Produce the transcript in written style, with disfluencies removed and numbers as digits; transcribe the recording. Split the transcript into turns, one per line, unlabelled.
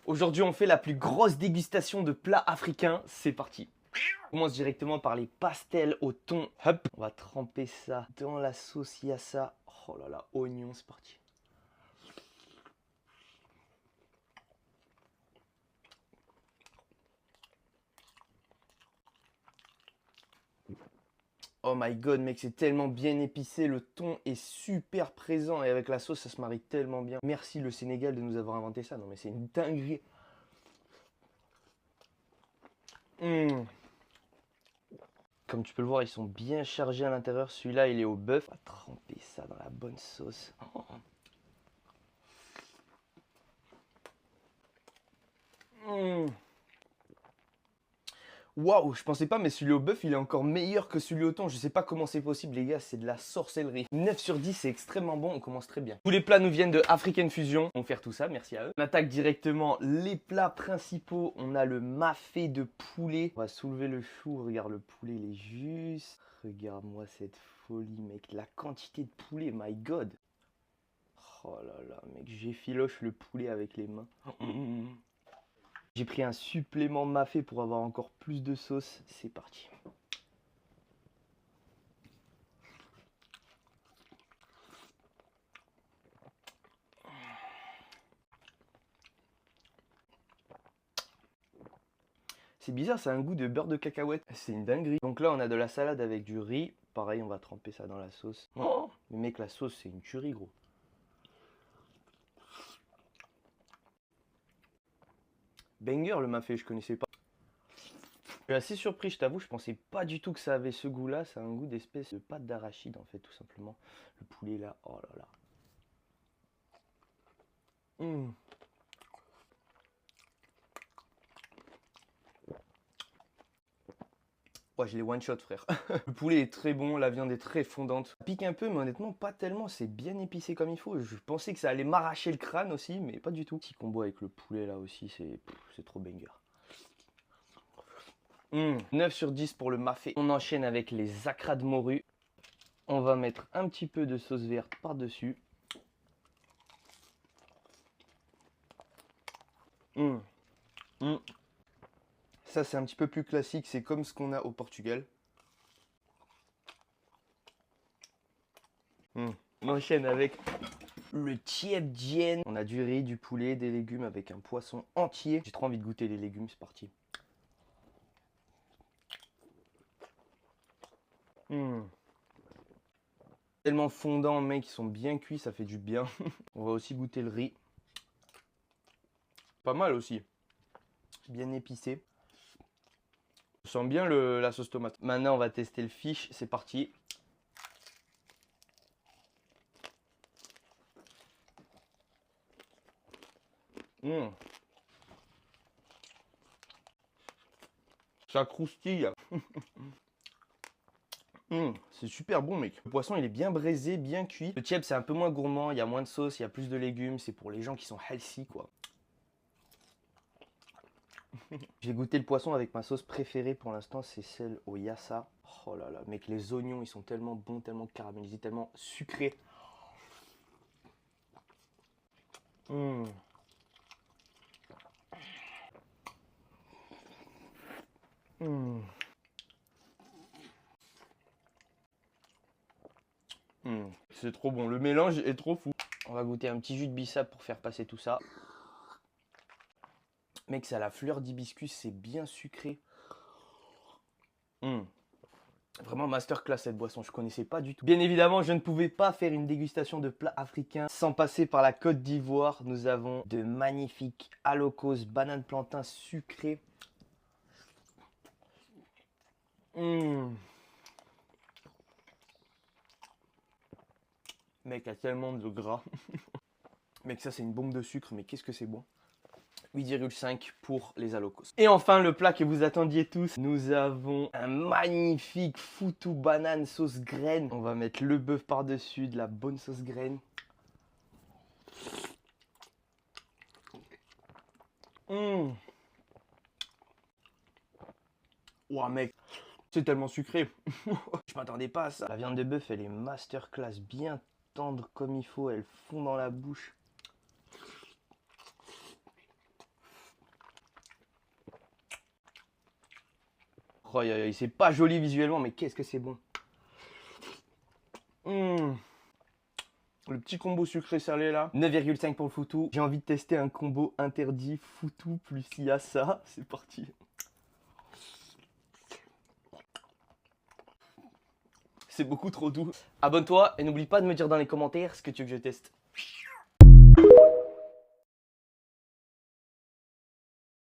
Aujourd'hui, on fait la plus grosse dégustation de plats africains. C'est parti. On commence directement par les pastels au thon. Hop, on va tremper ça dans la sauce yassa. Oh là là, oignon, c'est parti. Oh my god, mec, c'est tellement bien épicé. Le thon est super présent et avec la sauce, ça se marie tellement bien. Merci le Sénégal de nous avoir inventé ça. Non mais c'est une dinguerie. Comme tu peux le voir, ils sont bien chargés à l'intérieur. Celui-là, il est au bœuf. On va tremper ça dans la bonne sauce. Waouh, je pensais pas, mais celui au bœuf, il est encore meilleur que celui au thon. Je sais pas comment c'est possible, les gars, c'est de la sorcellerie. 9 sur 10, c'est extrêmement bon, on commence très bien. Tous les plats nous viennent de African Fusion. On va faire tout ça, merci à eux. On attaque directement les plats principaux. On a le mafé de poulet. On va soulever le chou, regarde le poulet, il est juste. Regarde-moi cette folie, mec, la quantité de poulet, my god. Oh là là, mec, j'effiloche le poulet avec les mains. J'ai pris un supplément mafé pour avoir encore plus de sauce. C'est parti. C'est bizarre, ça a un goût de beurre de cacahuète. C'est une dinguerie. Donc là, on a de la salade avec du riz. Pareil, on va tremper ça dans la sauce. Oh, mais mec, la sauce, c'est une tuerie, gros. Banger, le mafé, je connaissais pas. Je suis assez surpris, je t'avoue, je pensais pas du tout que ça avait ce goût-là. Ça a un goût d'espèce de pâte d'arachide, en fait, tout simplement. Le poulet, là, oh là là. Ouais, je l'ai one shot, frère. Le poulet est très bon, la viande est très fondante. Ça pique un peu, mais honnêtement, pas tellement. C'est bien épicé comme il faut. Je pensais que ça allait m'arracher le crâne aussi, mais pas du tout. Petit combo avec le poulet là aussi, c'est trop banger. 9 sur 10 pour le mafé. On enchaîne avec les acras de morue. On va mettre un petit peu de sauce verte par-dessus. Ça, c'est un petit peu plus classique. C'est comme ce qu'on a au Portugal. On enchaîne avec le tiebdien. On a du riz, du poulet, des légumes avec un poisson entier. J'ai trop envie de goûter les légumes, c'est parti. Tellement fondant, mec, ils sont bien cuits, ça fait du bien. On va aussi goûter le riz. Pas mal aussi. Bien épicé. On sent bien la sauce tomate. Maintenant, on va tester le fish. C'est parti. Ça croustille. C'est super bon, mec. Le poisson, il est bien braisé, bien cuit. Le tieb, c'est un peu moins gourmand. Il y a moins de sauce, il y a plus de légumes. C'est pour les gens qui sont healthy, quoi. J'ai goûté le poisson avec ma sauce préférée pour l'instant, c'est celle au yassa. Oh là là, mec, les oignons, ils sont tellement bons, tellement caramélisés, tellement sucrés. C'est trop bon, le mélange est trop fou. On va goûter un petit jus de bissap pour faire passer tout ça. Mec, c'est à la fleur d'hibiscus, c'est bien sucré. Vraiment masterclass cette boisson, je connaissais pas du tout. Bien évidemment, je ne pouvais pas faire une dégustation de plats africains sans passer par la Côte d'Ivoire. Nous avons de magnifiques alocos, bananes plantain sucrées. Mec, il y a tellement de gras. Mec, ça c'est une bombe de sucre, mais qu'est-ce que c'est bon. 8,5 pour les alocos. Et enfin, le plat que vous attendiez tous, nous avons un magnifique foutou banane sauce graine. On va mettre le bœuf par-dessus, de la bonne sauce graine. Ouah, mec, c'est tellement sucré. Je m'attendais pas à ça. La viande de bœuf, elle est masterclass, bien tendre comme il faut, elle fond dans la bouche. Oh, c'est pas joli visuellement, mais qu'est-ce que c'est bon. Le petit combo sucré-salé là. 9,5 pour le foutou. J'ai envie de tester un combo interdit foutou plus il y a ça. C'est parti. C'est beaucoup trop doux. Abonne-toi et n'oublie pas de me dire dans les commentaires ce que tu veux que je teste.